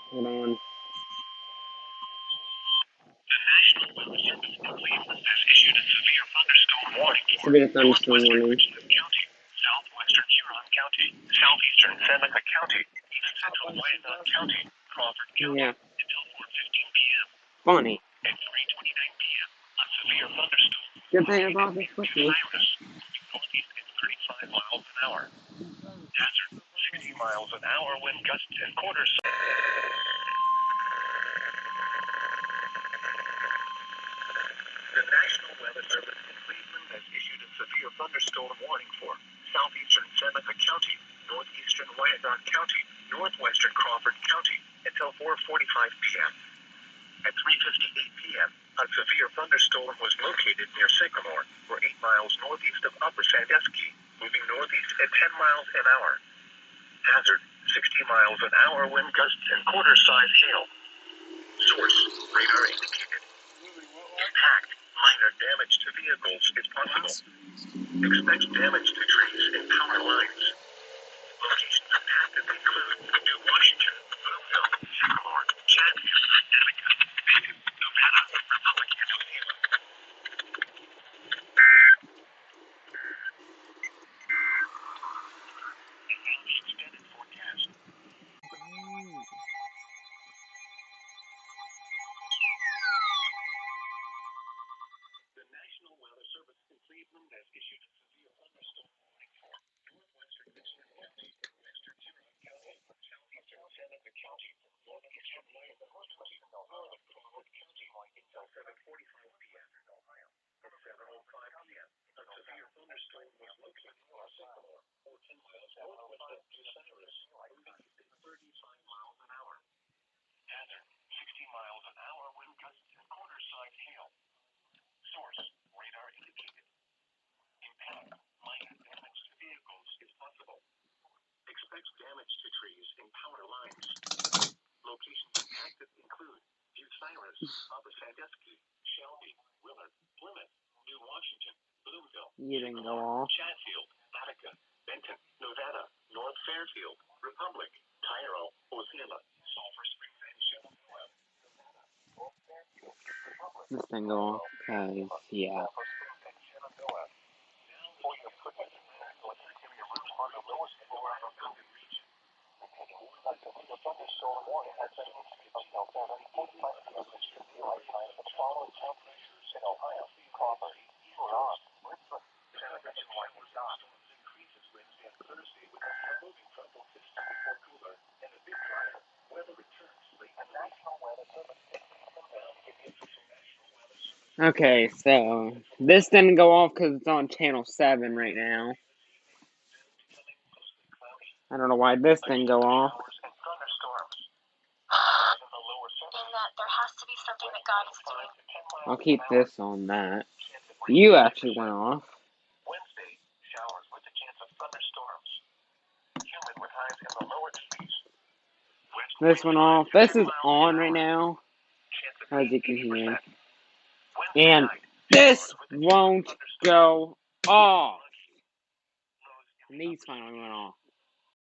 Hold on. The National Weather Service in Cleveland has issued a severe thunderstorm warning for Severe thunderstorm northwestern warning. Richland County, southwestern Huron County, southeastern Seneca County, east central Wyandotte County, Crawford County, Yeah. until 4:15 p.m. Funny. At 3:29 p.m., a severe thunderstorm Good thing I located brought this in with me. Cyrus, moving northeast at 35 miles an hour. Hazard, 60 miles an hour wind gusts and quarters. The National Weather Service in Cleveland has issued a severe thunderstorm warning for southeastern Seneca County, northeastern Wyandotte County, northwestern Crawford County until 4:45 p.m. At 3:58 p.m., a severe thunderstorm was located near Sycamore, or 8 miles northeast of Upper Sandusky, moving northeast at 10 miles an hour. Hazard, 60 miles an hour wind gusts and quarter-size hail. Source, radar indicated. Impact, minor damage to vehicles is possible. Expect damage to trees and power lines. Locations impacted include New Washington, Bloomfield, Sycamore, Chatfield, Seneca, Benton, Nevada, Republic, and Osceola. And now the extended forecast. The National Weather Service in Cleveland has issued a severe thunderstorm warning for northwestern Richland County, western Huron County, southeastern Seneca County, northeastern Wyandotte County, northern Crawford County until 7:45 p.m. At 7:05 p.m., a severe thunderstorm was located near Sycamore, 14 miles northwest of Cyrus, moving at 35 miles an hour. Hazard, 60 miles an hour wind gusts and quarter-size hail. Source, radar indicated. Impact, minor damage to vehicles is possible. Expect damage to trees and power lines. Locations impacted include Cyrus, Upper Sandusky, Shelby, Willard, Plymouth, New Washington, Bloomfield, You didn't go off. Chatfield, Attica, Benton, Nevada, North Fairfield, Republic, Tyrell, Osceola, Sulphur Springs, and Shenandoah. This thing go off, cause yeah. Okay, so this didn't go off because it's on channel 7 right now. I don't know why this didn't go off. I'll keep this on that. You actually went off. Wednesday, showers with a chance of thunderstorms. Humid with highs in the lower 80s. This one off. This is on right now, as you can hear. And this won't go off. And these finally went off.